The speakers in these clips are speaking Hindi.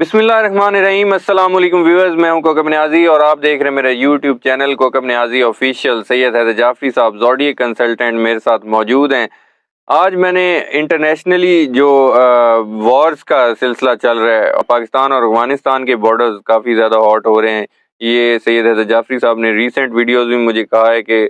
बिस्मिल्लाहिर्रहमानिर्रहीम। अस्सलाम वालेकुम व्यूअर्स, मैं हूं कोकब नियाजी और आप देख रहे हैं मेरा YouTube channel Kokab Niazi official. Syed Haider Jafri साहब ज़ोडिएक कंसल्टेंट मेरे साथ मौजूद हैं। आज मैंने इंटरनेशनली जो वॉर्स का सिलसिला चल रहा है और पाकिस्तान और अफगानिस्तान के बॉर्डर्स काफ़ी ज़्यादा हॉट हो रहे हैं। ये सैयद हैदर जाफरी साहब ने रीसेंट वीडियोज़ में मुझे कहा है कि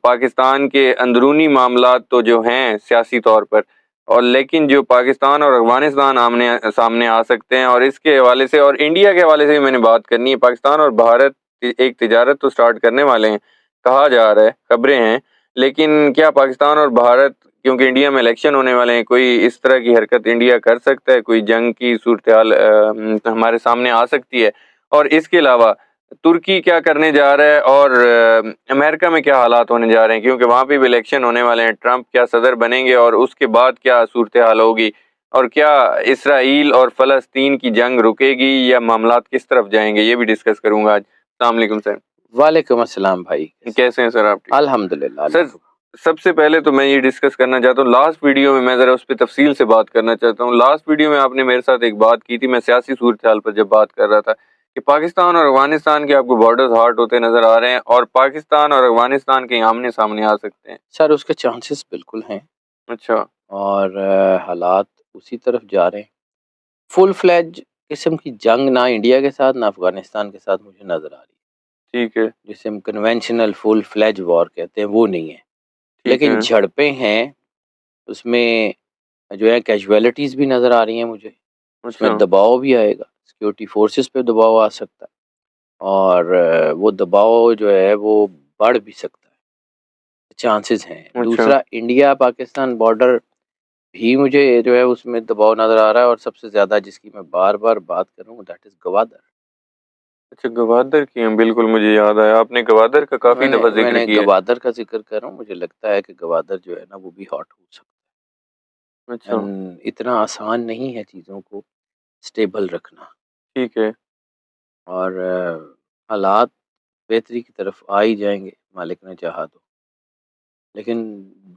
पाकिस्तान के अंदरूनी मामलात तो जो हैं सियासी तौर पर, और लेकिन जो पाकिस्तान और अफगानिस्तान आमने सामने आ सकते हैं, और इसके हवाले से और इंडिया के हवाले से भी मैंने बात करनी है। पाकिस्तान और भारत एक तिजारत तो स्टार्ट करने वाले हैं, कहा जा रहा है, खबरें हैं, लेकिन क्या पाकिस्तान और भारत, क्योंकि इंडिया में इलेक्शन होने वाले हैं, कोई इस तरह की हरकत इंडिया कर सकता है? कोई जंग की सूरत हाल हमारे सामने आ सकती है? और इसके अलावा तुर्की क्या करने जा रहा है और अमेरिका में क्या हालात होने जा रहे हैं, क्योंकि वहाँ पे भी इलेक्शन होने वाले हैं। ट्रंप क्या सदर बनेंगे और उसके बाद क्या सूरत हाल होगी, और क्या इसराइल और फ़लस्तीन की जंग रुकेगी या मामलात किस तरफ जाएंगे, ये भी डिस्कस करूंगा आज। अस्सलाम वालेकुम सर। वालेकुम अस्सलाम भाई, कैसे हैं सर आप? ठीक? अल्हम्दुलिल्लाह। सर, सबसे पहले तो मैं ये डिस्कस करना चाहता हूँ, लास्ट वीडियो में मैं ज़रा उस पर तफसील से बात करना चाहता हूँ। लास्ट वीडियो में आपने मेरे साथ एक बात की थी, मैं सियासी सूरत हाल पर जब बात कर रहा था, कि पाकिस्तान और अफगानिस्तान के आपको बॉर्डर्स हॉट होते नज़र आ रहे हैं और पाकिस्तान और अफगानिस्तान के आमने सामने आ सकते हैं। सर उसके चांसेस बिल्कुल हैं अच्छा। और हालात उसी तरफ जा रहे हैं। फुल फ्लैज किस्म की जंग ना इंडिया के साथ ना अफगानिस्तान के साथ मुझे नज़र आ रही है। ठीक है। जिसे हम कन्वेंशनल फुल फ्लैज वॉर कहते हैं वो नहीं है, ठीक लेकिन है। झड़पें हैं। उसमें जो है कैजुअलिटीज़ भी नज़र आ रही हैं मुझे। अच्छा। उसमें दबाव भी आएगा, सिक्योरिटी फोर्सेस पे दबाव आ सकता है और वो दबाव जो है वो बढ़ भी सकता है, चांसेस हैं। अच्छा। दूसरा, इंडिया पाकिस्तान बॉर्डर भी मुझे जो है उसमें दबाव नज़र आ रहा है और सबसे ज़्यादा जिसकी मैं बार-बार बात कर रहा हूँ दैट इज़ गवादर। अच्छा, गवादर की हैं, बिल्कुल मुझे याद आया, आपने गवादर का काफ़ी मैंने दफ़ा जिक्र मैंने किया है। गवादर का ज़िक्र कर रहा हूँ, मुझे लगता है कि गवादर जो है ना वो भी हॉट हो सकता है। अच्छा। इतना आसान नहीं है चीज़ों को स्टेबल रखना ठीक है। और हालात बेहतरी की तरफ आ ही जाएँगे, मालिक ने चाहा तो। लेकिन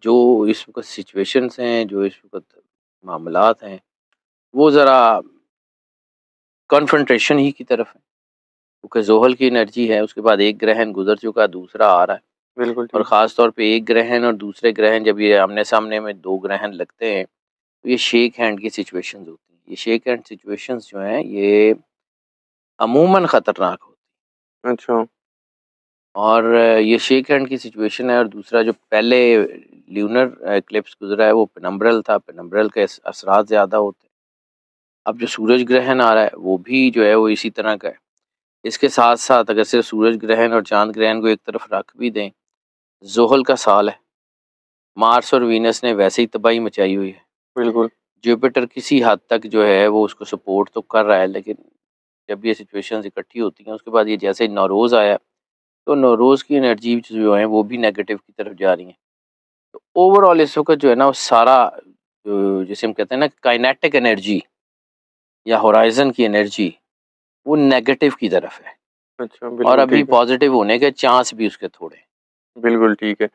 जो इस वक़्त सिचुएशंस हैं, जो इस वक़्त मामलात हैं, वो ज़रा कॉन्फ्रंटेशन ही की तरफ है। क्योंकि ज़ोहल की एनर्जी है, उसके बाद एक ग्रहण गुज़र चुका, दूसरा आ रहा है बिल्कुल और ठीक। ख़ास तौर पे एक ग्रहण और दूसरे ग्रहण जब ये आमने-सामने में 2 ग्रहण लगते हैं, तो ये शेक हैंड की सिचुएशंस होती हैं। ये शेक हैंड सिचुएशंस जो हैं, ये अमूमन ख़तरनाक होती अच्छा। हैं और ये शेक हैंड की सिचुएशन है और दूसरा जो पहले ल्यूनर इक्लिप्स गुज़रा है, वो पेनम्ब्रल था, पेनम्ब्रल के असरात ज़्यादा होते हैं। अब जो सूरज ग्रहण आ रहा है, वो भी जो है वो इसी तरह का है। इसके साथ-साथ अगर सिर्फ सूरज ग्रहण और चाँद ग्रहण को एक तरफ रख भी दें, ज़ुहल का साल है। मार्स और वीनस ने वैसे ही तबाही मचाई हुई है। बिल्कुल। जुपिटर किसी हद तक जो है वो उसको सपोर्ट तो कर रहा है, लेकिन जब ये सिचुएशंस इकट्ठी होती हैं, उसके बाद ये जैसे ही नौरोज़ आया, तो नौरोज़ की एनर्जी जो है वो भी नेगेटिव की तरफ जा रही हैं। तो ओवरऑल इस वक़्त जो है ना वो सारा जिसे हम कहते हैं ना काइनेटिक एनर्जी या होराइज़न की एनर्जी, वो नेगेटिव की तरफ है अच्छा, और बिल्कुल अभी ठीक है। पॉज़िटिव होने के चांस भी उसके थोड़े हैं। बिल्कुल ठीक है।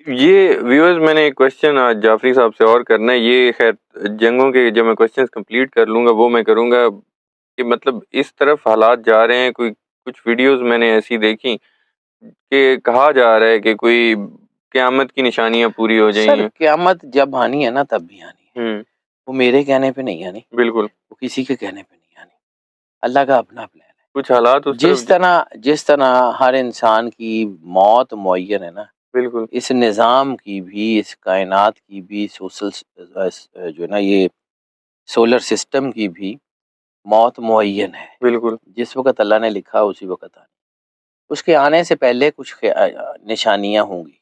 ये व्यूअर्स, मैंने एक क्वेश्चन आज जाफ़री साहब से और करना है, ये ख़ैर जंगों के जब मैं क्वेश्चंस कंप्लीट कर लूँगा वो मैं करूँगा, कि मतलब इस तरफ हालात जा रहे हैं। कोई कुछ वीडियोज़ मैंने ऐसी देखी कि कहा जा रहा है कि कोई क़यामत की निशानियाँ पूरी हो गई सर हैं। क़यामत जब आनी है ना तब भी आनी है। हुँ। वो मेरे कहने पे नहीं आनी, बिल्कुल। वो किसी के कहने पे नहीं आनी। अल्लाह का अपना प्लान है। कुछ हालात उस तरफ जिस तरह हर इंसान की मौत मुअय्यन है ना, बिल्कुल। इस निज़ाम की भी, इस कायनात की भी, जो है ना ये सोलर सिस्टम की भी मौत मुअय्यन है। बिल्कुल। जिस वक़्त अल्लाह ने लिखा उसी वक़्त आनी। उसके आने से पहले कुछ निशानियाँ होंगी।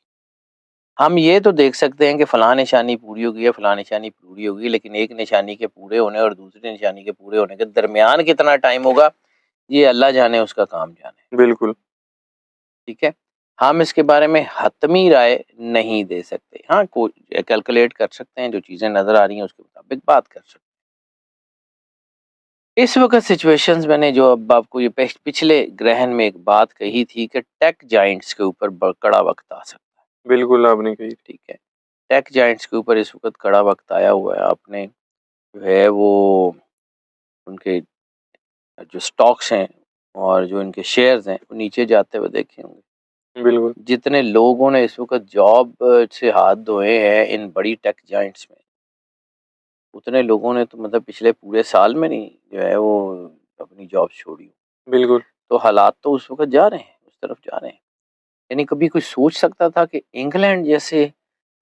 हम ये तो देख सकते हैं कि फ़लाँ निशानी पूरी हो गई है, फ़लाँ निशानी पूरी हो गई, लेकिन एक निशानी के पूरे होने और दूसरी निशानी के पूरे होने के दरमियान कितना टाइम होगा, ये अल्लाह जाने, उसका काम जाने। बिल्कुल। ठीक है? हम इसके बारे में हतमी राय नहीं दे सकते। हाँ, को कैलकुलेट कर सकते हैं, जो चीज़ें नज़र आ रही हैं उसके मुताबिक बात कर सकते हैं। इस वक़्त सिचुएशंस मैंने जो अब आपको ये पिछले ग्रहण में एक बात कही थी कि टेक जायंट्स के ऊपर कड़ा वक़्त आ सकता है। बिल्कुल आपने कही। ठीक है? टेक जायंट्स के ऊपर इस वक़्त कड़ा वक़्त आया हुआ है। आपने जो है वो उनके जो स्टॉक्स हैं और जो इनके शेयर्स हैं वो नीचे जाते हुए देखे होंगे। बिल्कुल। जितने लोगों ने इस वक्त जॉब से हाथ धोए हैं इन बड़ी टेक जाइंट्स में, उतने लोगों ने तो मतलब पिछले पूरे साल में नहीं जो है वो अपनी जॉब छोड़ी। बिल्कुल। तो हालात तो उस वक्त जा रहे हैं, उस तरफ जा रहे हैं। यानी कभी कोई सोच सकता था कि इंग्लैंड जैसे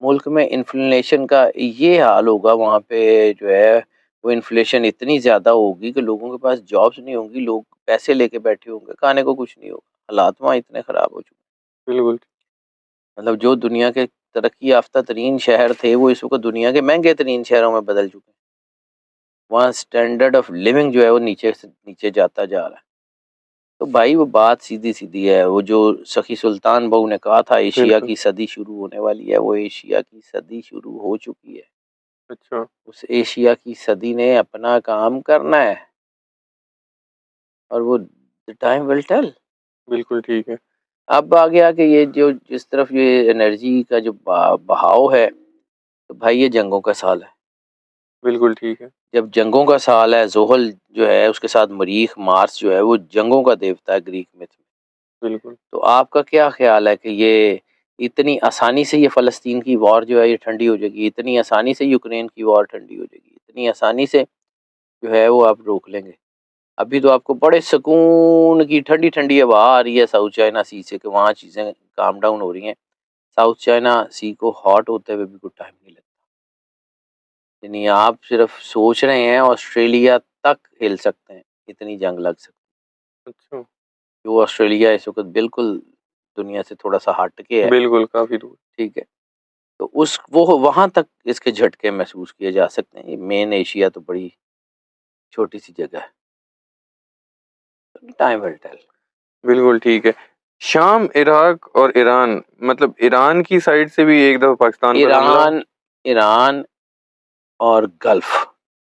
मुल्क में इन्फ्लेशन का ये हाल होगा, वहाँ पे जो है वो इन्फ्लेशन इतनी ज़्यादा होगी कि लोगों के पास जॉब्स नहीं होंगी, लोग पैसे लेके बैठे होंगे, खाने को कुछ नहीं होगा। हालात वहाँ इतने ख़राब हो चुके हैं। बिल्कुल। मतलब जो दुनिया के तरक्की याफ्ता तरीन शहर थे वो इस वक्त दुनिया के महंगे तरीन शहरों में बदल चुके हैं। वहाँ स्टैंडर्ड ऑफ लिविंग जो है वो नीचे से नीचे जाता जा रहा है। तो भाई वो बात सीधी-सीधी है, वो जो सखी सुल्तान बहू ने कहा था एशिया बिल्कुल। की सदी शुरू होने वाली है, वो एशिया की सदी शुरू हो चुकी है। अच्छा। उस एशिया की सदी ने अपना काम करना है और वो द टाइम विल टेल। बिल्कुल ठीक है। अब आगे आके ये जो जिस तरफ ये एनर्जी का जो बहाव है, तो भाई ये जंगों का साल है। बिल्कुल ठीक है। जब जंगों का साल है, ज़ोहल जो है उसके साथ मरीख, मार्स जो है वो जंगों का देवता है ग्रीक मिथ में। बिल्कुल। तो आपका क्या ख़्याल है कि ये इतनी आसानी से ये फ़लस्तीन की वॉर जो है ये ठंडी हो जाएगी, इतनी आसानी से यूक्रेन की वॉर ठंडी हो जाएगी, इतनी आसानी से जो है वो आप रोक लेंगे? अभी तो आपको बड़े सुकून की ठंडी-ठंडी हवा आ रही है साउथ चाइना सी से कि वहाँ चीज़ें काम डाउन हो रही हैं। साउथ चाइना सी को हॉट होते हुए भी कुछ टाइम नहीं लगता। यानी आप सिर्फ़ सोच रहे हैं ऑस्ट्रेलिया तक हिल सकते हैं, इतनी जंग लग सकती है। अच्छा। जो ऑस्ट्रेलिया इस वक़्त बिल्कुल दुनिया से थोड़ा-सा हट के है, बिल्कुल, काफ़ी दूर। ठीक है? तो उस वो वहाँ तक इसके झटके महसूस किए जा सकते हैं। ये मेन एशिया तो बड़ी छोटी-सी जगह है। Time will tell. बिल्कुल ठीक है। शाम, इराक और ईरान, मतलब ईरान की साइड से भी एक दफ़ा पाकिस्तान पर हमला। ईरान ईरान और गल्फ़,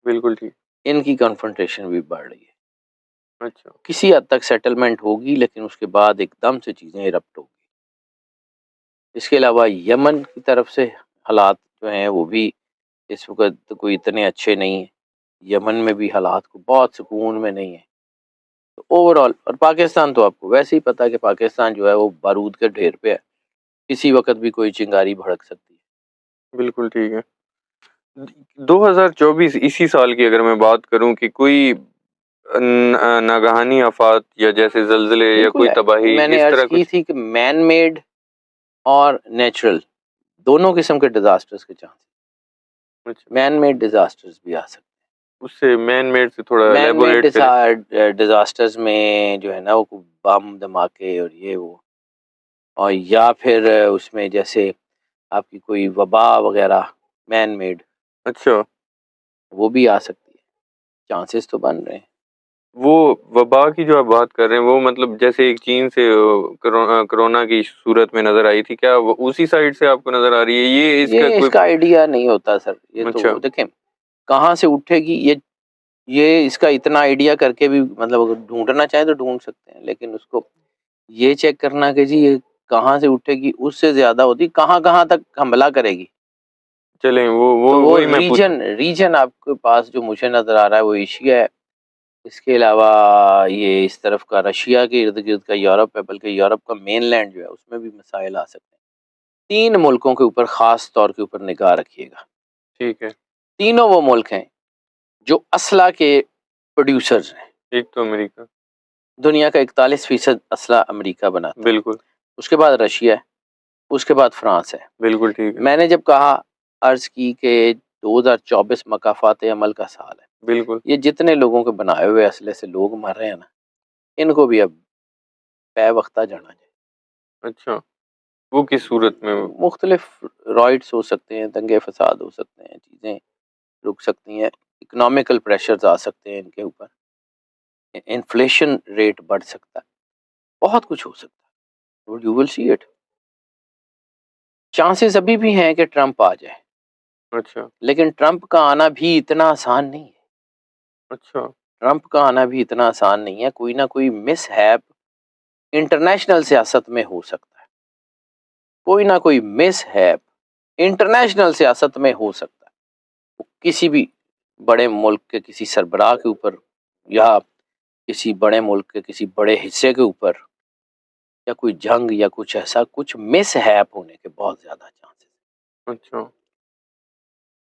बिल्कुल ठीक। इनकी कन्फ्रंटेशन भी बढ़ रही है। अच्छा। किसी हद तक सेटलमेंट होगी लेकिन उसके बाद एकदम से चीज़ें इरप्ट होगी। इसके अलावा यमन की तरफ से हालात जो हैं वो भी इस वक़्त कोई इतने अच्छे नहीं हैं। यमन में भी हालात को बहुत सुकून में नहीं है। तो ओवरऑल और पाकिस्तान तो आपको वैसे ही पता है कि पाकिस्तान जो है वो बारूद के ढेर पे है। किसी वक़्त भी कोई चिंगारी भड़क सकती है। बिल्कुल ठीक है। 2024 इसी साल की अगर मैं बात करूँ कि कोई नागहानी आफ़ात या जैसे ज़लज़ले या बिल्कुल कोई है। तबाही मैंने इस अर्ज़ तरह की कुछ। थी कि मैन मेड और नेचुरल दोनों किस्म के डिज़ास्टर्स के चांस। अच्छा। मैन मेड डिज़ास्टर्स भी आ सकते उससे मैन मेड से थोड़ा हैं। मैन मेड एलैबोरेट करें। डिज़ास्टर्स में जो है ना वो बम धमाके और ये वो और या फिर उसमें जैसे आपकी कोई वबा वग़ैरह मैन मेड अच्छा। वो भी आ सकती है। चांसेस तो बन रहे हैं। वो वबा की जो आप बात कर रहे हैं वो मतलब जैसे एक चीन से कोरोना की सूरत में नज़र आई थी, क्या वो उसी साइड से आपको नज़र आ रही है? ये इसका ये कोई। इसका आइडिया नहीं होता सर। ये अच्छा। तो देखें कहाँ से उठेगी ये इसका इतना आइडिया करके भी मतलब अगर ढूँढना चाहें तो ढूँढ सकते हैं। लेकिन उसको ये चेक करना कि जी ये कहाँ से उठेगी उससे ज़्यादा होती कहाँ-कहाँ तक हमला करेगी। चलें वो तो वो वही मैं पूछ। रीजन आपके पास जो मुझे नज़र आ रहा है वो एशिया है। इसके अलावा ये इस तरफ का रशिया के इर्द-गिर्द का यूरोप है, बल्कि यूरोप का मेनलैंड जो है उसमें भी मसाइल आ सकते हैं। 3 मुल्कों के ऊपर ख़ास तौर के ऊपर निगाह रखिएगा। ठीक है। तीनों वो मुल्क हैं जो असला के प्रोड्यूसर्स हैं। एक तो अमेरिका। दुनिया का 41% असला अमेरिका बनाता है। बिल्कुल। उसके बाद रशिया है, उसके बाद फ्रांस है। बिल्कुल ठीक है। मैंने जब कहा अर्ज़ की कि 2024 मकाफ़ात अमल का साल है। बिल्कुल। ये जितने लोगों के बनाए हुए असले से लोग मर रहे हैं ना, इनको भी अब वक्ता जाना चाहिए। अच्छा, वो किस सूरत में? मुख्तलिफ रॉइड्स हो सकते हैं, दंगे फसाद हो सकते हैं, चीज़ें रुक सकती हैं, इकोनॉमिकल प्रेशर्स आ सकते हैं इनके ऊपर, इन्फ्लेशन रेट बढ़ सकता है, बहुत कुछ हो सकता है। You will see it. Chances अभी भी हैं कि ट्रंप आ जाए, अच्छा। लेकिन ट्रंप का आना भी इतना आसान नहीं है। अच्छा। ट्रंप का आना भी इतना आसान नहीं है। कोई ना कोई मिसहैप इंटरनेशनल सियासत में हो सकता है। कोई ना कोई मिसहैप इंटरनेशनल सियासत में हो सकता है। वो किसी भी बड़े मुल्क के किसी सरबराह के ऊपर या किसी बड़े मुल्क के किसी बड़े हिस्से के ऊपर या कोई जंग या कुछ ऐसा कुछ मिस हैप होने के बहुत ज़्यादा चांसेस। अच्छा,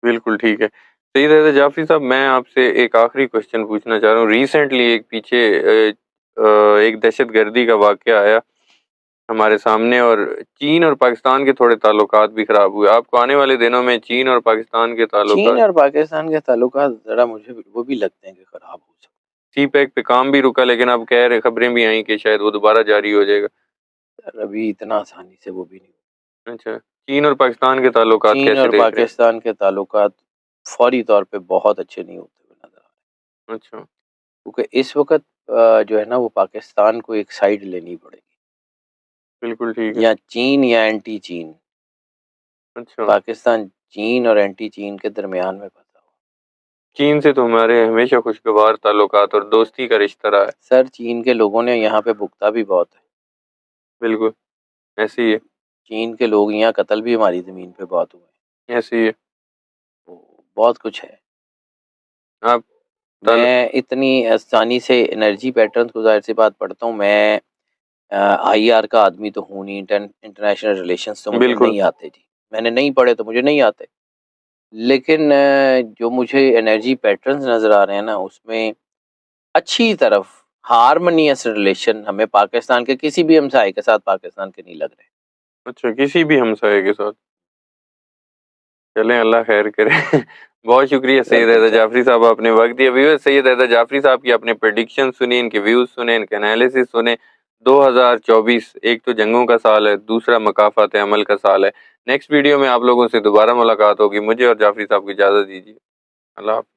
बिल्कुल ठीक है। सही रहते जाफरी साहब, मैं आपसे एक आखिरी क्वेश्चन पूछना चाह रहा हूँ। रिसेंटली एक पीछे एक दहशतगर्दी का वाक़या आया हमारे सामने और चीन और पाकिस्तान के थोड़े ताल्लुकात भी ख़राब हुए। आपको आने वाले दिनों में चीन और पाकिस्तान के चीन ताल्लुकात, और पाकिस्तान के ताल्लुकात ज़रा मुझे वो भी लगते हैं कि ख़राब हो सकते सी पैक पे काम भी रुका, लेकिन अब कह रहे खबरें भी आई कि शायद वो दोबारा जारी हो जाएगा। हैं। यार अभी इतना आसानी से वो भी नहीं। अच्छा, चीन और पाकिस्तान के ताल्लुकात चीन कैसे और देख रहे हैं? पाकिस्तान के ताल्लुकात फौरी तौर पे बहुत अच्छे नहीं होते हुए नज़र आ रहे हैं। अच्छा, क्योंकि इस वक़्त जो है ना वो पाकिस्तान को एक साइड लेनी पड़ेगी। बिल्कुल ठीक है। या चीन या एंटी चीन। अच्छा, पाकिस्तान चीन और एंटी चीन के दरमियान में फँसा हुआ। चीन से तो हमारे हमेशा खुशगवार ताल्लुकात और दोस्ती का रिश्ता रहा है। सर चीन के लोगों ने यहाँ पे भुगता भी बहुत है। बिल्कुल, ऐसे ही है, चीन के लोग यहाँ कत्ल भी हमारी ज़मीन पे बहुत हुए हैं। ऐसे ही है। तो बहुत कुछ है। आप ताल मैं इतनी आसानी से एनर्जी पैटर्न्स को ज़ाहिर-सी बात पढ़ता हूँ। मैं आईआर का आदमी तो हूँ नहीं, इंटरनेशनल रिलेशंस तो मुझे बिल्कुल, नहीं आते जी। मैंने नहीं पढ़े तो मुझे नहीं आते। लेकिन जो मुझे एनर्जी पैटर्न्स नज़र आ रहे हैं ना उसमें अच्छी तरफ हार्मोनियस रिलेशन हमें पाकिस्तान के किसी भी हमसाये के साथ पाकिस्तान के नहीं लग रहे। अच्छा किसी भी हमसाये के साथ। चलें, अल्लाह खैर करे। बहुत शुक्रिया सैयद वेलकम हैदर सर। जाफरी साहब, आपने वक्त दिया। व्यूअर्स, सैयद हैदर जाफरी साहब की आपने प्रेडिक्शन सुनी, इनके व्यूज़ सुने, इनके एनालिसिस सुने। 2024 एक तो जंगों का साल है, दूसरा मकाफ़ात अमल का साल है। नेक्स्ट वीडियो में आप लोगों से दोबारा मुलाकात होगी। मुझे और जाफरी साहब को इजाज़त दीजिए। अल्लाह हाफ़िज़।